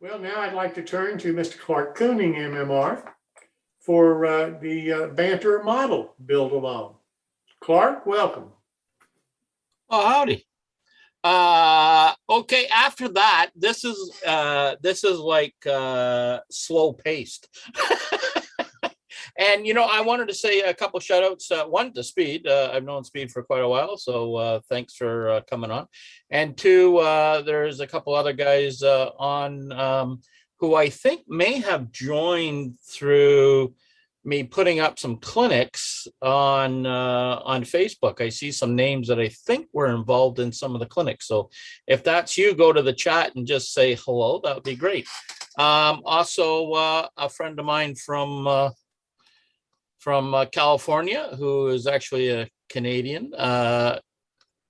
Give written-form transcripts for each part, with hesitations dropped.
Well, now I'd like to turn to Mr. Clark Kooning, MMR, for the Banta Model build along. Clark, welcome. Oh, howdy. Okay, after that, this is like slow paced. And I wanted to say a couple shout outs. One to Speed. I've known Speed for quite a while, so thanks for coming on. And two, there's a couple other guys on who I think may have joined through me putting up some clinics on Facebook. I see some names that I think were involved in some of the clinics. So if that's you, go to the chat and just say hello. That would be great. Also, a friend of mine from California, who is actually a Canadian.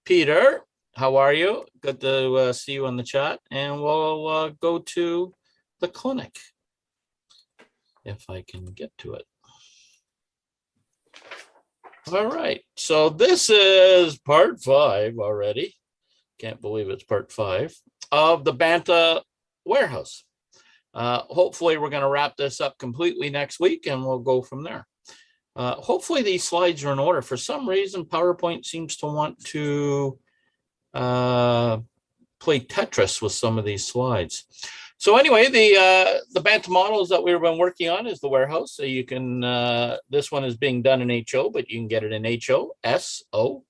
Peter, how are you? Good to see you on the chat. And we'll go to the clinic, if I can get to it. All right, so this is part 5 already. Can't believe it's part 5 of the Banta warehouse. Hopefully we're going to wrap this up completely next week and we'll go from there. Hopefully these slides are in order. For some reason, PowerPoint seems to want to play Tetris with some of these slides. So anyway, the Banta models that we've been working on is the warehouse. So you can, this one is being done in HO, but you can get it in HO, SO,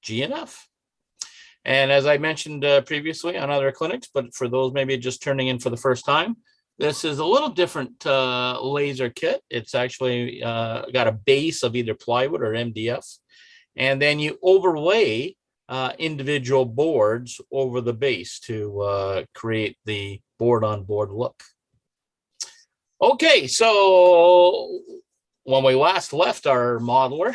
G, and F. And as I mentioned previously on other clinics, but for those maybe just turning in for the first time, this is a little different laser kit. It's actually got a base of either plywood or MDF. And then you overlay individual boards over the base to create the board-on-board look. Okay, so when we last left our modeler,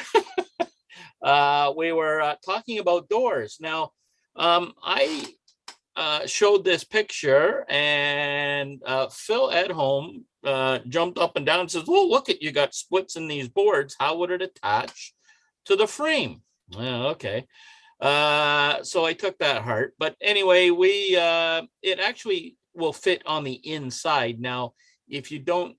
we were talking about doors. Now, I showed this picture and Phil at home jumped up and down and says, well, look, you got splits in these boards. How would it attach to the frame? Okay. So I took that heart. But anyway, it actually will fit on the inside. Now, if you don't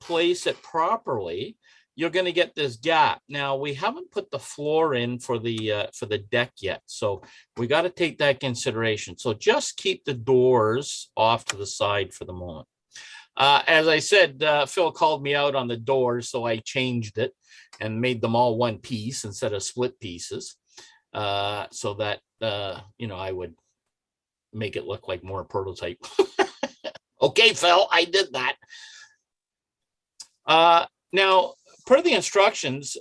place it properly, you're going to get this gap. Now, we haven't put the floor in for the deck yet, so we got to take that consideration. So just keep the doors off to the side for the moment. As I said, Phil called me out on the doors, so I changed it and made them all one piece instead of split pieces, so that I would make it look like more prototype. Okay, Phil, I did that. Now, per the instructions,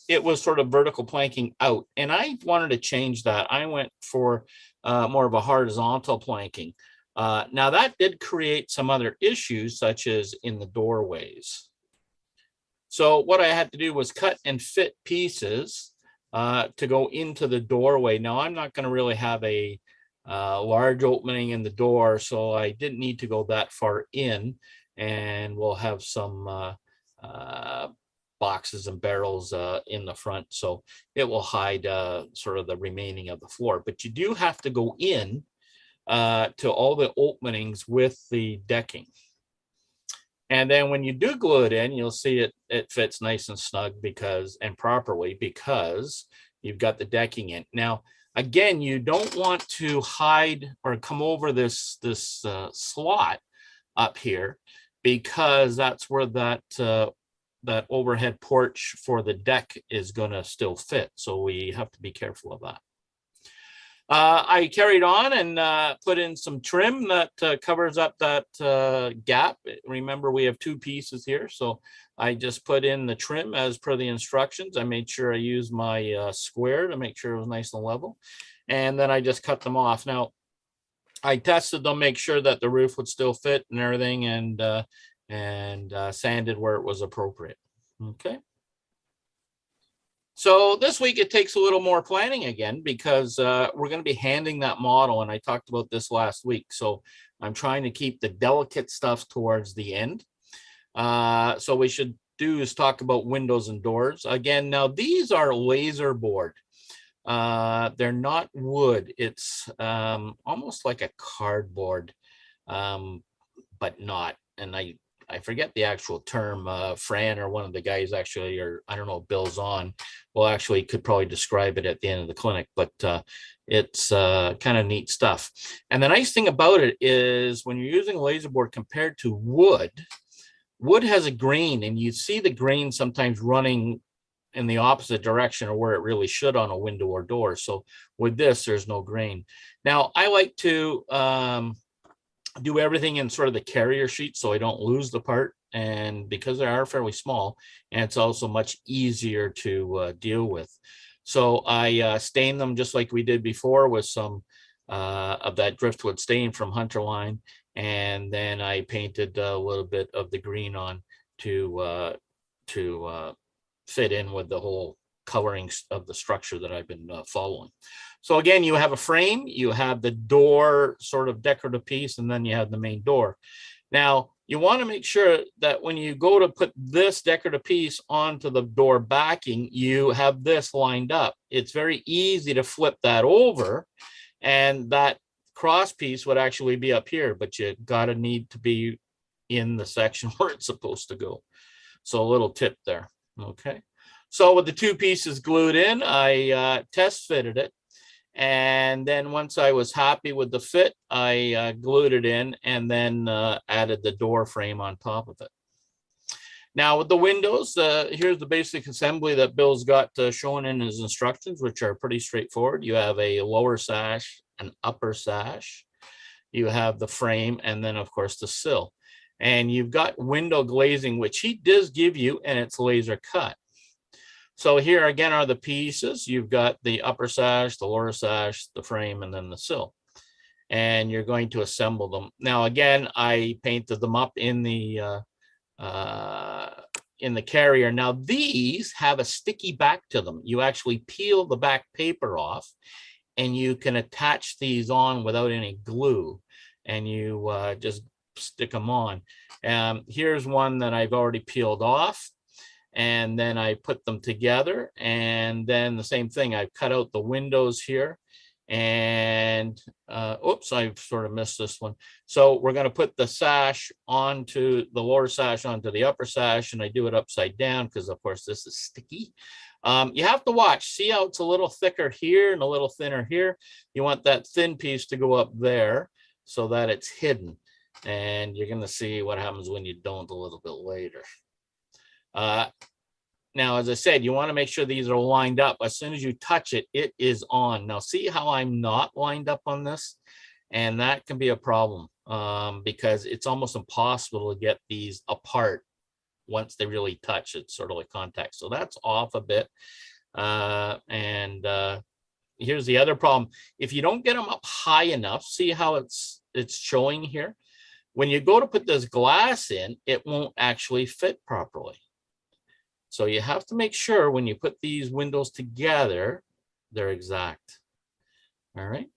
it was sort of vertical planking out, and I wanted to change that. I went for more of a horizontal planking. Now, that did create some other issues, such as in the doorways. So what I had to do was cut and fit pieces to go into the doorway. Now, I'm not going to really have a large opening in the door, so I didn't need to go that far in, and we'll have some boxes and barrels in the front, so it will hide sort of the remaining of the floor. But you do have to go in to all the openings with the decking. And then when you do glue it in, you'll see it fits nice and snug and properly because you've got the decking in. Now, again, you don't want to hide or come over this slot up here, because that's where that overhead porch for the deck is going to still fit. So we have to be careful of that. I carried on and put in some trim that covers up that gap. Remember, we have 2 pieces here, so I just put in the trim as per the instructions. I made sure I used my square to make sure it was nice and level, and then I just cut them off. Now, I tested them, make sure that the roof would still fit and everything, and sanded where it was appropriate. Okay. So this week it takes a little more planning again, because we're going to be handing that model, and I talked about this last week. So I'm trying to keep the delicate stuff towards the end. So we should do is talk about windows and doors. Again, now these are laser board. They're not wood. It's almost like a cardboard but not. And I forget the actual term. Fran or one of the guys actually, or I don't know, Bill's on, well, actually could probably describe it at the end of the clinic, but it's kind of neat stuff. And the nice thing about it is when you're using laser board compared to wood, wood has a grain, and you see the grain sometimes running in the opposite direction of where it really should on a window or door. So with this, there's no grain. Now, I like to do everything in sort of the carrier sheet so I don't lose the part. And because they are fairly small, and it's also much easier to deal with. So I stain them just like we did before with some of that driftwood stain from Hunterline. And then I painted a little bit of the green on to fit in with the whole coloring of the structure that I've been following. So again, you have a frame, you have the door sort of decorative piece, and then you have the main door. Now, you want to make sure that when you go to put this decorative piece onto the door backing, you have this lined up. It's very easy to flip that over, and that cross piece would actually be up here, but you gotta need to be in the section where it's supposed to go. So a little tip there. Okay. So with the two pieces glued in, I test fitted it. And then once I was happy with the fit, I glued it in and then added the door frame on top of it. Now with the windows, here's the basic assembly that Bill's got shown in his instructions, which are pretty straightforward. You have a lower sash, an upper sash, you have the frame, and then of course the sill. And you've got window glazing, which he does give you, and it's laser cut. So here again are the pieces. You've got the upper sash, the lower sash, the frame, and then the sill. And you're going to assemble them. Now, again, I painted them up in the carrier. Now, these have a sticky back to them. You actually peel the back paper off, and you can attach these on without any glue. And you just stick them on. Here's one that I've already peeled off. And then I put them together, and then the same thing, I've cut out the windows here, and oops, I've sort of missed this one. So we're going to put the sash onto the lower sash onto the upper sash, and I do it upside down because of course this is sticky. You have to watch, see how it's a little thicker here and a little thinner here. You want that thin piece to go up there so that it's hidden, and you're going to see what happens when you don't a little bit later. Now, as I said, you want to make sure these are lined up. As soon as you touch it, it is on. Now, see how I'm not lined up on this? And that can be a problem because it's almost impossible to get these apart once they really touch. It's sort of like contact. So that's off a bit. Here's the other problem. If you don't get them up high enough, see how it's showing here? When you go to put this glass in, it won't actually fit properly. So you have to make sure when you put these windows together, they're exact. All right.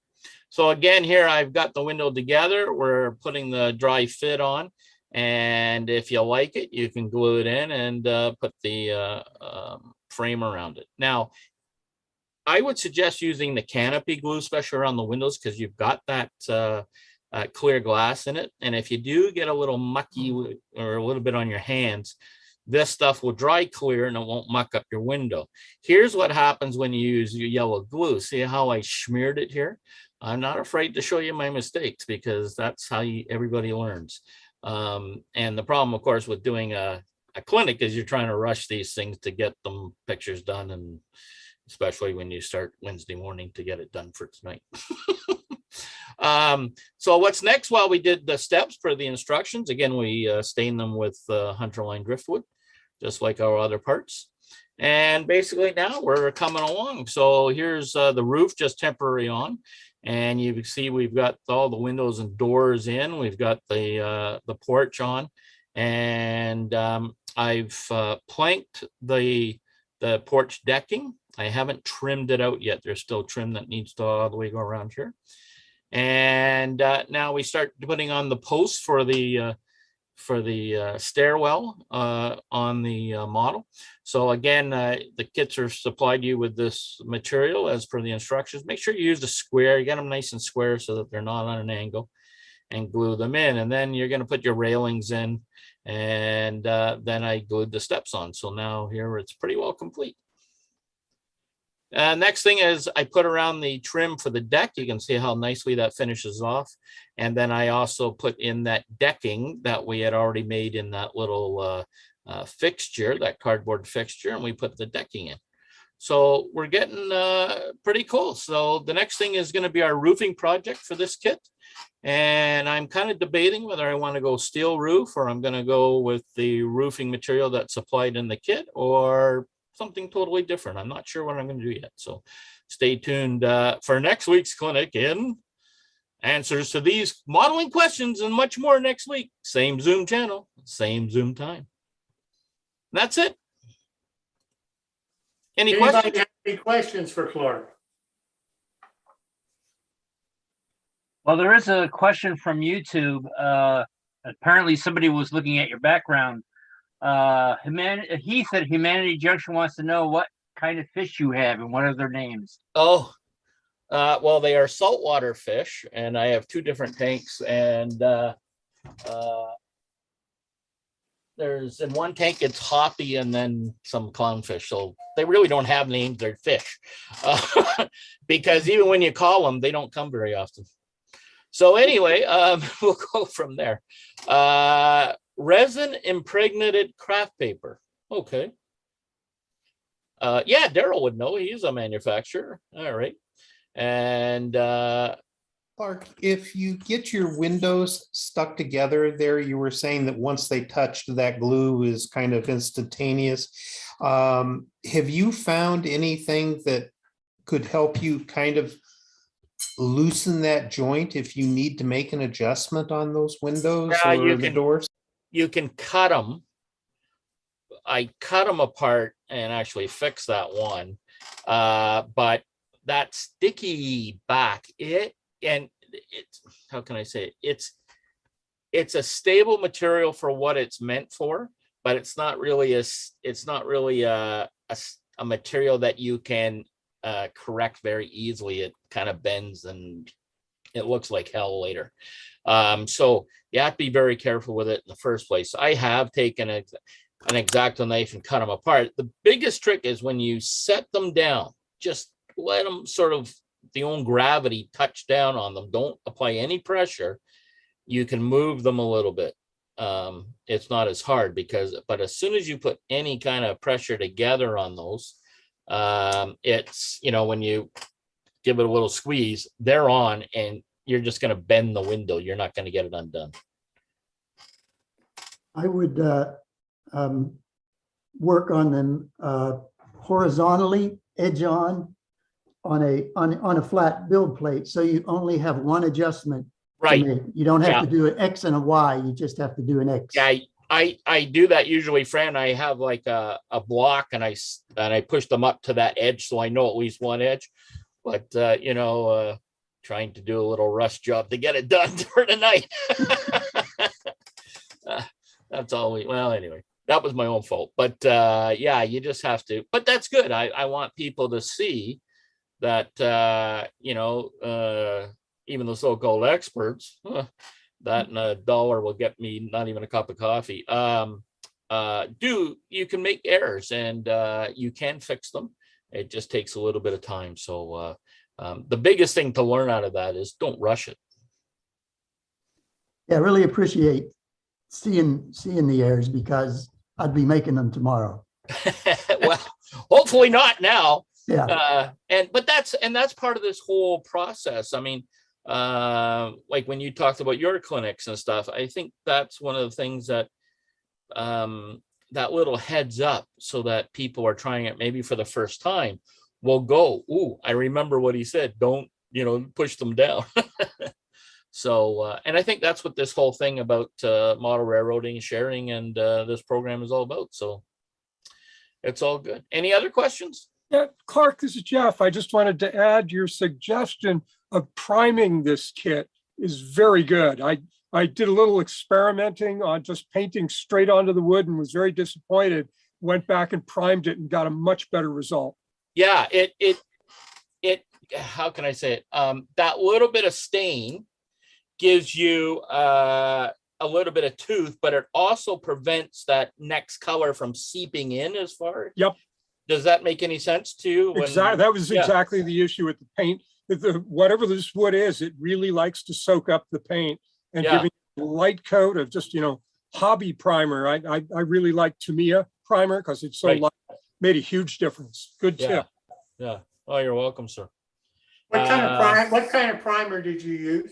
So again, here I've got the window together. We're putting the dry fit on. And if you like it, you can glue it in and put the frame around it. Now, I would suggest using the canopy glue, especially around the windows, because you've got that clear glass in it. And if you do get a little mucky or a little bit on your hands, this stuff will dry clear and it won't muck up your window. Here's what happens when you use your yellow glue. See how I smeared it here? I'm not afraid to show you my mistakes because that's how everybody learns. And the problem, of course, with doing a clinic is you're trying to rush these things to get them pictures done, and especially when you start Wednesday morning to get it done for tonight. So what's next? Well, we did the steps for the instructions. Again, we stained them with Hunterline driftwood, just like our other parts. And basically now we're coming along. So here's the roof just temporary on. And you can see we've got all the windows and doors in. We've got the porch on. And I've planked the porch decking. I haven't trimmed it out yet. There's still trim that needs to all the way go around here. And now we start putting on the posts for the stairwell on the model. So again, the kits are supplied you with this material as per the instructions. Make sure you use the square. You get them nice and square so that they're not on an angle. and glue them in. And then you're going to put your railings in, and then I glued the steps on. So now here it's pretty well complete. Next thing is I put around the trim for the deck. You can see how nicely that finishes off. And then I also put in that decking that we had already made in that little fixture, that cardboard fixture, and we put the decking in. So we're getting pretty cool. So the next thing is going to be our roofing project for this kit. And I'm kind of debating whether I want to go steel roof, or I'm going to go with the roofing material that's supplied in the kit, or something totally different. I'm not sure what I'm going to do yet. So stay tuned for next week's clinic in answers to these modeling questions and much more next week. Same Zoom channel, same Zoom time. That's it. Any Anybody questions? have any questions for Clark? Well, there is a question from YouTube. Apparently somebody was looking at your background. He said Humanity Junction wants to know what kind of fish you have and what are their names. Oh, well, they are saltwater fish, and I have 2 different tanks, and there's in one tank it's hoppy and then some clownfish. So they really don't have names, they're fish. Because even when you call them, they don't come very often. So anyway, we'll go from there. Resin impregnated craft paper. Okay. Yeah, Daryl would know. He's a manufacturer. All right. And Clark, if you get your windows stuck together there, you were saying that once they touched, that glue is kind of instantaneous. Have you found anything that could help you kind of loosen that joint if you need to make an adjustment on those windows or the doors? You can cut them. I cut them apart and actually fix that one. But that sticky back, how can I say it? It's a stable material for what it's meant for, but it's not really a material that you can correct very easily. It kind of bends and it looks like hell later. So you have to be very careful with it in the first place. I have taken an X-Acto knife and cut them apart. The biggest trick is when you set them down, just let them sort of the own gravity touch down on them. Don't apply any pressure. You can move them a little bit. It's not as hard but as soon as you put any kind of pressure together on those, it's, when you give it a little squeeze, they're on and you're just going to bend the window. You're not going to get it undone. I would work on them horizontally, edge on a flat build plate. So you only have one adjustment. Right. You don't have to do an X and a Y. You just have to do an X. Yeah, I do that usually, Fran. I have like a block and I push them up to that edge so I know at least one edge. But trying to do a little rush job to get it done for tonight. That's all anyway, that was my own fault. But yeah, you just have to. But that's good. I want people to see that even the so-called experts, that and $1 will get me not even a cup of coffee. You can make errors and you can fix them. It just takes a little bit of time. So the biggest thing to learn out of that is don't rush it. Yeah, I really appreciate seeing the errors because I'd be making them tomorrow. Well, hopefully not now. Yeah. But that's part of this whole process. I mean, like when you talked about your clinics and stuff, I think that's one of the things that that little heads up so that people are trying it maybe for the first time will go, ooh, I remember what he said. Don't, push them down. So, and I think that's what this whole thing about model railroading, sharing, and this program is all about. So it's all good. Any other questions? Yeah, Clark, this is Jeff. I just wanted to add your suggestion of priming this kit is very good. I did a little experimenting on just painting straight onto the wood and was very disappointed. Went back and primed it and got a much better result. Yeah, it how can I say it? That little bit of stain gives you a little bit of tooth, but it also prevents that next color from seeping in as far. Yep. Does that make any sense to you? Exactly. That was Yeah. exactly the issue with the paint. Whatever this wood is, it really likes to soak up the paint and Yeah. giving a light coat of just, hobby primer. I really like Tamiya primer because it's so Right. light. Made a huge difference. Good Yeah. tip. Yeah. Oh, you're welcome, sir. What kind of primer did you use?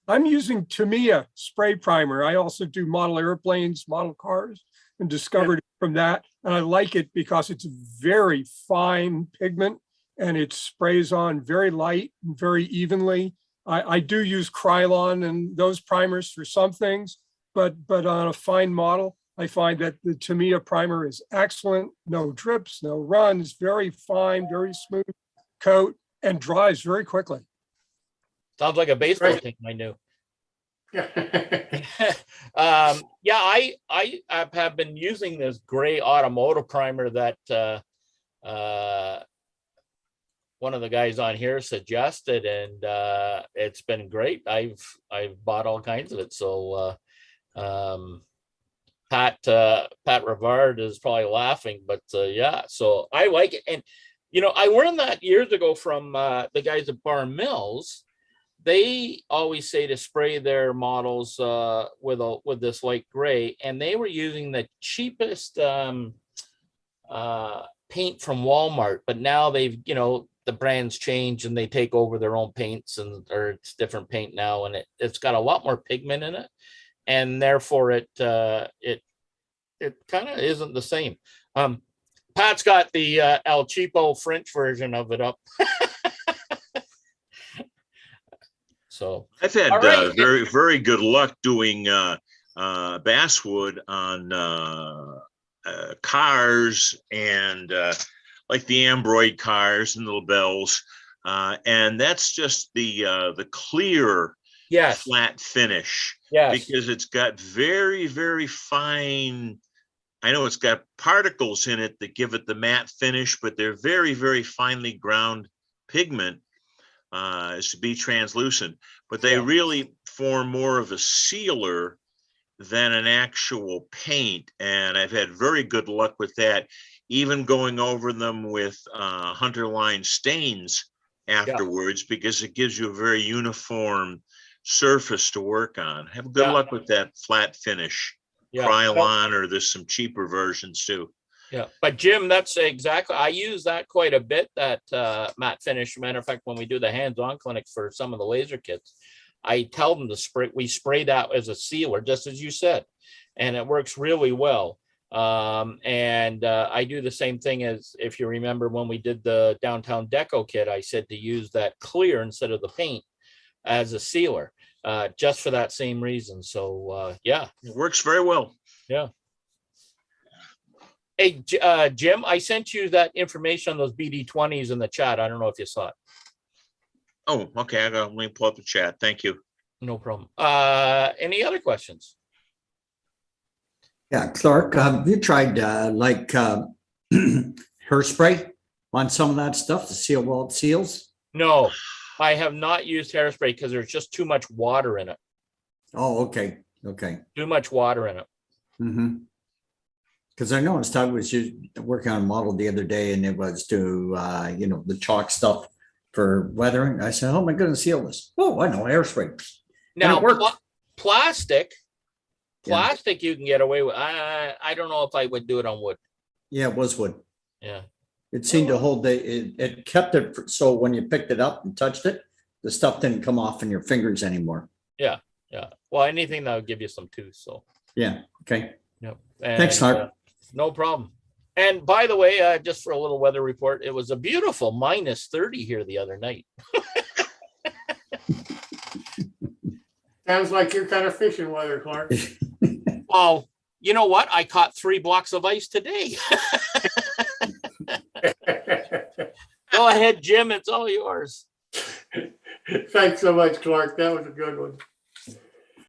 I'm using Tamiya spray primer. I also do model airplanes, model cars, and discovered it from that. And I like it because it's very fine pigment and it sprays on very light and very evenly. I do use Krylon and those primers for some things, but on a fine model, I find that the Tamiya primer is excellent. No drips, no runs, very fine, very smooth coat, and dries very quickly. Sounds like a baseball Right. team I knew. Yeah. Yeah, I have been using this gray automotive primer that one of the guys on here suggested, and it's been great. I've bought all kinds of it. So Pat Rivard is probably laughing, but yeah, so I like it. And I learned that years ago from the guys at Barn Mills. They always say to spray their models with this light gray, and they were using the cheapest paint from Walmart. But now they've, the brands change and they take over their own paints, or it's different paint now, and it's got a lot more pigment in it, and therefore it kind of isn't the same. Pat's got the El Cheapo French version of it up. So I've had all right. very, very good luck doing basswood on cars and like the Ambroid cars and the labels. And that's just the clear Yes. flat finish. Yes. Because it's got very, very fine. I know it's got particles in it that give it the matte finish, but they're very, very finely ground pigment. Is to be translucent, but they really form more of a sealer than an actual paint. And I've had very good luck with that, even going over them with Hunter line stains afterwards, because it gives you a very uniform surface to work on. Have good luck with that flat finish. Krylon, or there's some cheaper versions too. Yeah, but Jim, that's exactly, I use that quite a bit, that matte finish. Matter of fact, when we do the hands-on clinics for some of the laser kits, I tell them to spray, we spray that as a sealer, just as you said, and it works really well. And I do the same thing as, if you remember when we did the downtown deco kit, I said to use that clear instead of the paint as a sealer, just for that same reason. So yeah. It works very well. Yeah. Hey, Jim, I sent you that information on those BD20s in the chat. I don't know if you saw it. Oh, okay. Let me pull up the chat. Thank you. No problem. Any other questions? Yeah, Clark, have you tried hairspray on some of that stuff to seal wall seals? No, I have not used hairspray because there's just too much water in it. Oh, okay. Okay. Too much water in it. Mm-hmm. Because I noticed I was working on a model the other day, and it was to, the chalk stuff for weathering. I said, "Oh my goodness, seal this." Oh, I know, hairspray. Now, plastic you can get away with. I don't know if I would do it on wood. Yeah, it was wood. Yeah. It seemed to hold it kept it so when you picked it up and touched it, the stuff didn't come off in your fingers anymore. Yeah. Yeah. Well, anything that would give you some tooth. So. Yeah. Okay. Yep. Thanks, Clark. No problem. And by the way, just for a little weather report, it was a beautiful -30 here the other night. Sounds like your kind of fishing weather, Clark. Well, you know what? I caught 3 blocks of ice today. Go ahead, Jim. It's all yours. Thanks so much, Clark. That was a good one.